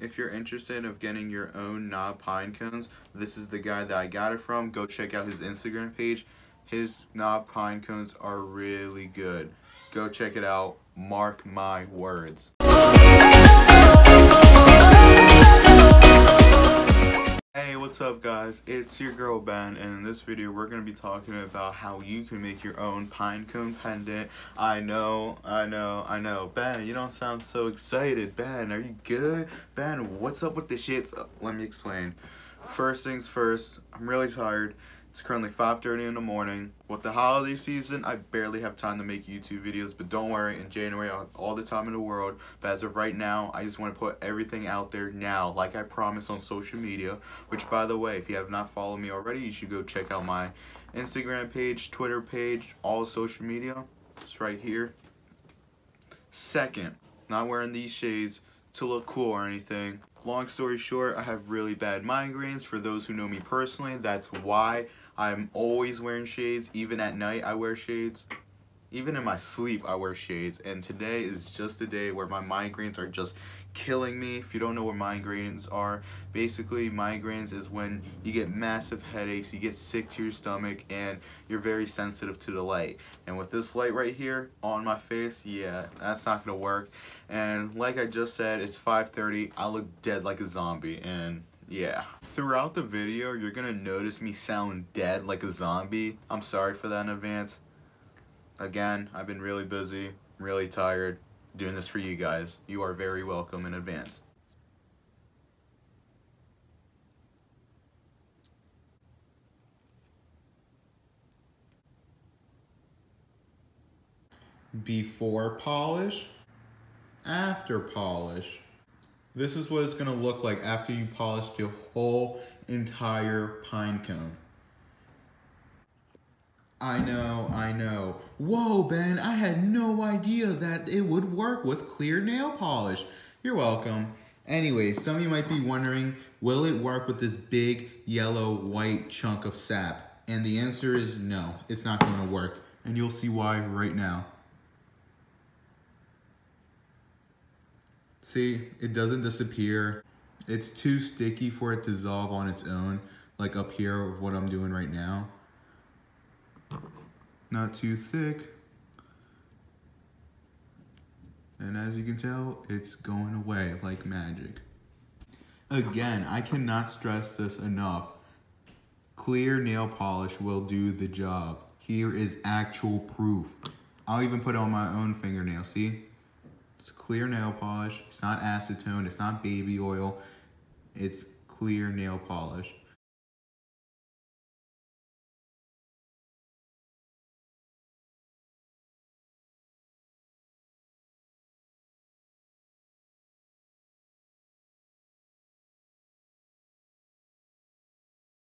if you're interested of getting your own knob pine cones, this is the guy that I got it from. Go check out his Instagram page. His knob pine cones are really good. Go check it out. Mark my words. Hey, what's up guys? It's your girl Ben, and in this video we're going to be talking about how you can make your own pine cone pendant. I know. Ben, you don't sound so excited. Ben, are you good? Ben, what's up with the shits? Let me explain. First things first, I'm really tired. It's currently 5:30 in the morning. With the holiday season, I barely have time to make YouTube videos, but don't worry, in January I'll have all the time in the world. But as of right now, I just want to put everything out there now, like I promised on social media, which by the way, if you have not followed me already, you should go check out my Instagram page, Twitter page, all social media. It's right here. Second, not wearing these shades to look cool or anything. Long story short, I have really bad migraines. For those who know me personally, that's why I'm always wearing shades. Even at night, I wear shades. Even in my sleep, I wear shades. And today is just a day where my migraines are just killing me. If you don't know what migraines are, basically migraines is when you get massive headaches, you get sick to your stomach, and you're very sensitive to the light. And with this light right here on my face, yeah, that's not gonna work. And like I just said, it's 5:30. I look dead like a zombie, and yeah. Throughout the video, you're gonna notice me sound dead like a zombie. I'm sorry for that in advance. Again, I've been really busy, really tired, doing this for you guys. You are very welcome in advance. Before polish, after polish. This is what it's gonna look like after you polish the whole entire pine cone. I know. Whoa, Ben, I had no idea that it would work with clear nail polish. You're welcome. Anyway, some of you might be wondering, will it work with this big yellow white chunk of sap? And the answer is no, it's not gonna work. And you'll see why right now. See, it doesn't disappear. It's too sticky for it to dissolve on its own, like up here of what I'm doing right now. Not too thick. And as you can tell, it's going away like magic. Again, I cannot stress this enough. Clear nail polish will do the job. Here is actual proof. I'll even put it on my own fingernail, see? It's clear nail polish. It's not acetone, it's not baby oil. It's clear nail polish.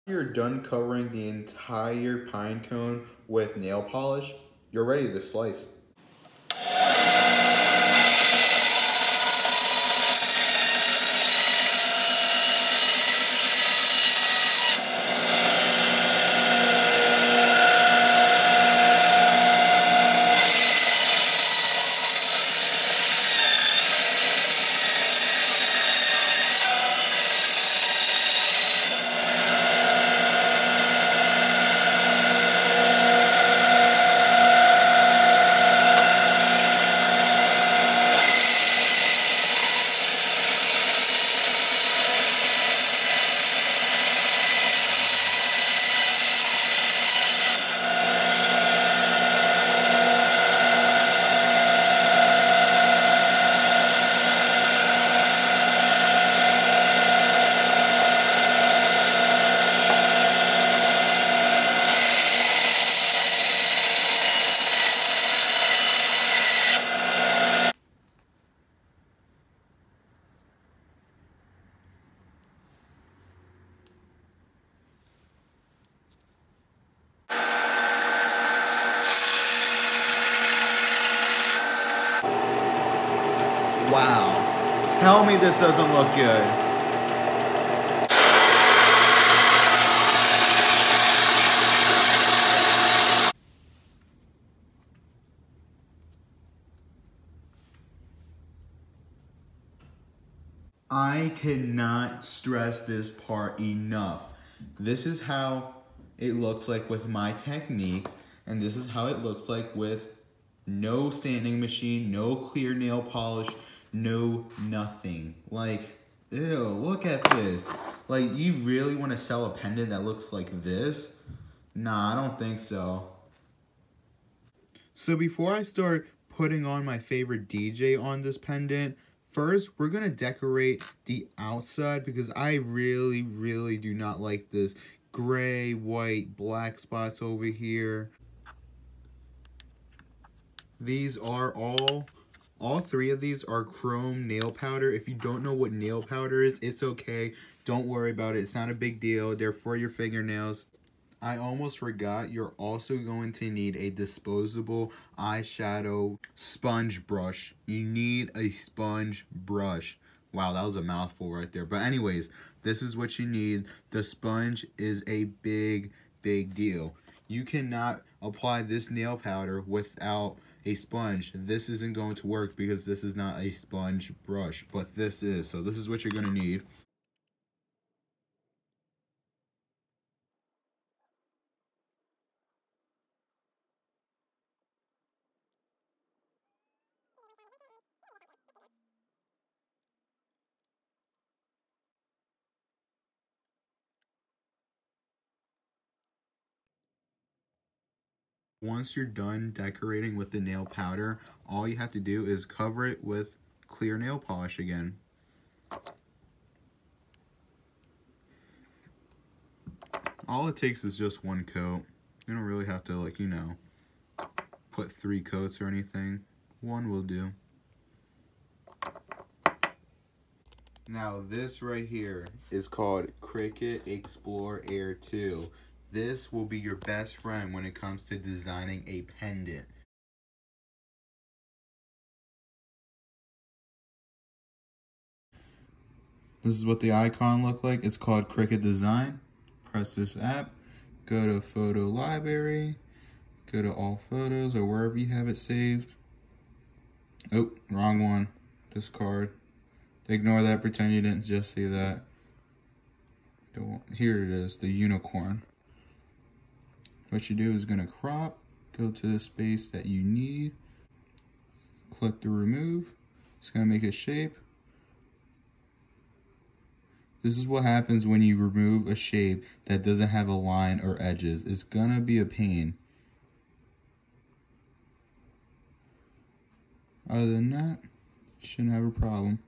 You're done covering the entire pine cone with nail polish, you're ready to slice. Wow. Tell me this doesn't look good. I cannot stress this part enough. This is how it looks like with my techniques, and this is how it looks like with no sanding machine, no clear nail polish, no nothing. Like, ew, look at this. Like, you really want to sell a pendant that looks like this? Nah, I don't think so. So before I start putting on my favorite DJ on this pendant, first we're gonna decorate the outside because I really do not like this gray, white, black spots over here. These are all three of these are chrome nail powder. If you don't know what nail powder is, it's okay. Don't worry about it. It's not a big deal. They're for your fingernails. I almost forgot, you're also going to need a disposable eyeshadow sponge brush. You need a sponge brush. Wow, that was a mouthful right there. But anyways, this is what you need. The sponge is a big deal. You cannot apply this nail powder without a sponge. This isn't going to work because this is not a sponge brush, but this is. So this is what you're going to need. Once you're done decorating with the nail powder, all you have to do is cover it with clear nail polish again. All it takes is just one coat. You don't really have to, like, you know, put 3 coats or anything. One will do. Now this right here is called Cricut Explore Air 2. This will be your best friend when it comes to designing a pendant. This is what the icon looked like. It's called Cricut Design. Press this app, go to Photo Library, go to All Photos or wherever you have it saved. Oh, wrong one. Discard. Ignore that, pretend you didn't just see that. Here it is, the unicorn. What you do is gonna crop, go to the space that you need, click the remove. It's gonna make a shape. This is what happens when you remove a shape that doesn't have a line or edges. It's gonna be a pain. Other than that, you shouldn't have a problem.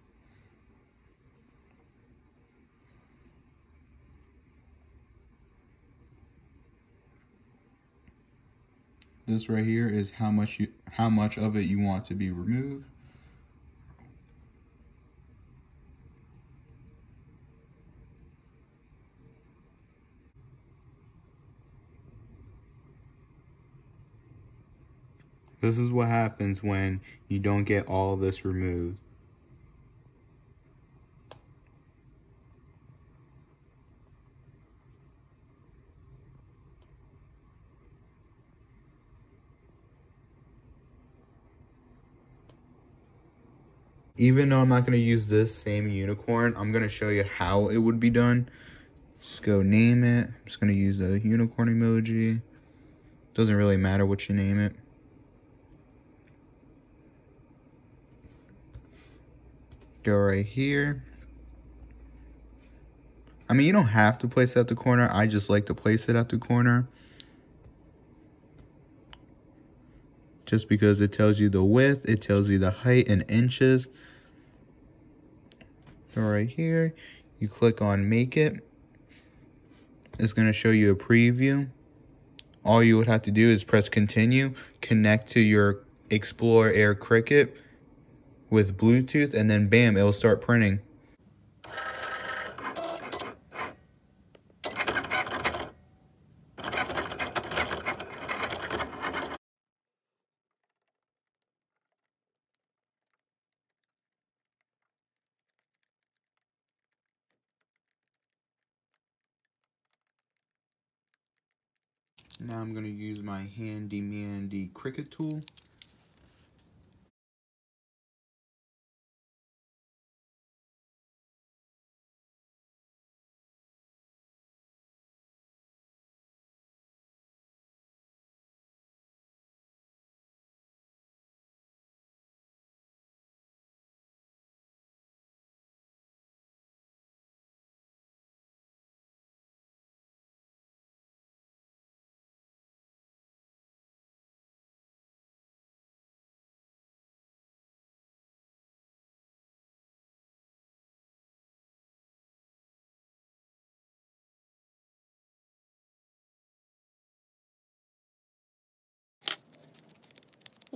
This right here is how much of it you want to be removed. This is what happens when you don't get all of this removed. Even though I'm not going to use this same unicorn, I'm going to show you how it would be done. Just go name it. I'm just going to use a unicorn emoji. Doesn't really matter what you name it. Go right here. I mean, you don't have to place it at the corner. I just like to place it at the corner. Just because it tells you the width, it tells you the height in inches. So right here, you click on make it. It's going to show you a preview. All you would have to do is press continue, connect to your Explore Air Cricut with Bluetooth, and then bam, it will start printing. Now I'm going to use my handy-mandy Cricut tool.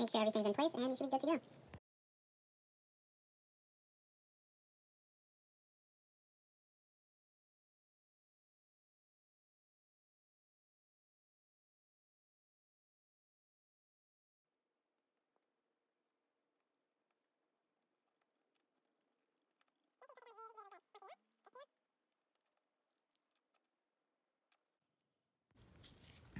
make sure everything's in place, and you should be good to go.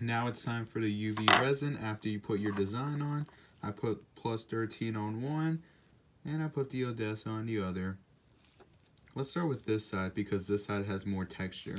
Now it's time for the UV resin after you put your design on. I put plus 13 on one, and I put the Odessa on the other. Let's start with this side because this side has more texture.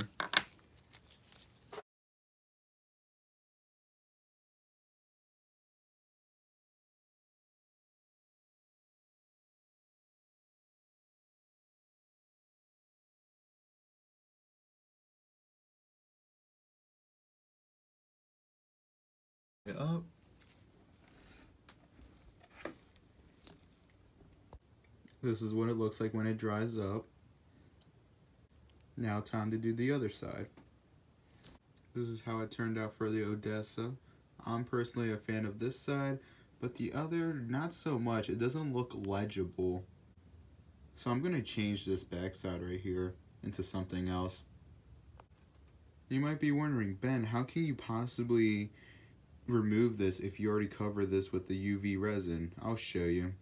Up. This is what it looks like when it dries up. Now time to do the other side. This is how it turned out for the Odessa. I'm personally a fan of this side, but the other, not so much. It doesn't look legible. So I'm going to change this back side right here into something else. You might be wondering, Ben, how can you possibly remove this if you already covered this with the UV resin? I'll show you.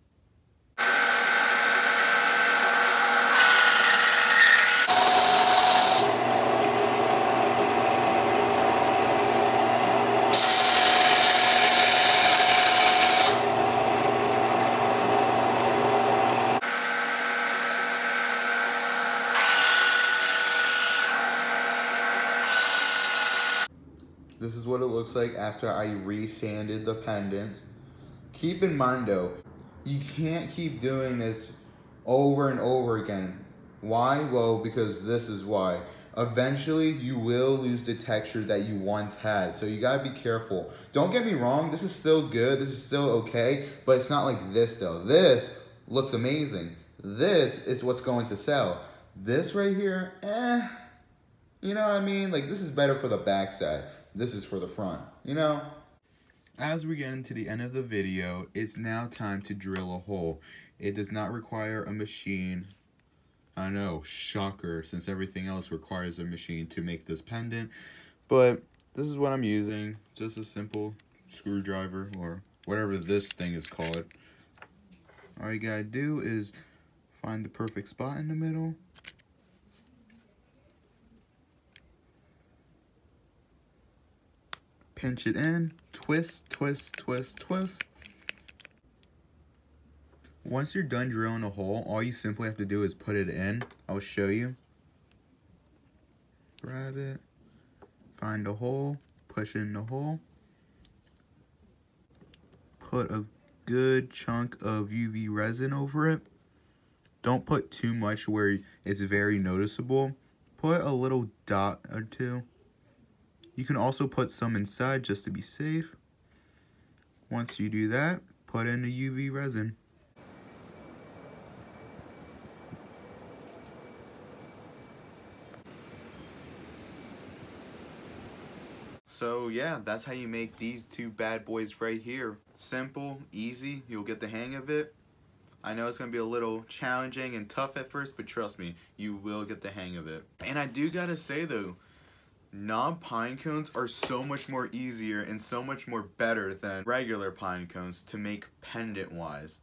This is what it looks like after I resanded the pendant. Keep in mind though, you can't keep doing this over and over again. Why? Well, because this is why. Eventually, you will lose the texture that you once had. So you gotta be careful. Don't get me wrong, this is still good, this is still okay, but it's not like this though. This looks amazing. This is what's going to sell. This right here, you know what I mean? Like, this is better for the backside. This is for the front, you know? As we get into the end of the video, it's now time to drill a hole. It does not require a machine. I know, shocker, since everything else requires a machine to make this pendant. But this is what I'm using, just a simple screwdriver or whatever this thing is called. All you gotta do is find the perfect spot in the middle. Pinch it in, twist, twist, twist, twist. Once you're done drilling a hole, all you simply have to do is put it in. I'll show you. Grab it, find a hole, push in the hole. Put a good chunk of UV resin over it. Don't put too much where it's very noticeable. Put a little dot or two. You can also put some inside just to be safe. Once you do that, put in the UV resin. So yeah, that's how you make these two bad boys right here. Simple, easy, you'll get the hang of it. I know it's going to be a little challenging and tough at first, but trust me, you will get the hang of it. And I do gotta say though, knob pine cones are so much more easier and so much more better than regular pine cones to make pendant wise.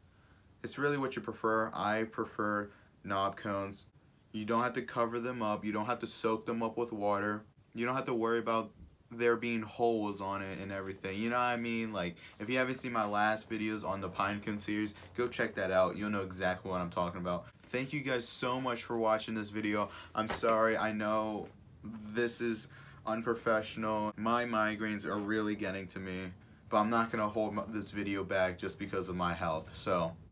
It's really what you prefer. I prefer knob cones. You don't have to cover them up. You don't have to soak them up with water. You don't have to worry about there being holes on it and everything. You know what I mean? Like, if you haven't seen my last videos on the pine cone series, go check that out. You'll know exactly what I'm talking about. Thank you guys so much for watching this video. I'm sorry, I know this is unprofessional. My migraines are really getting to me, but I'm not gonna hold this video back just because of my health. So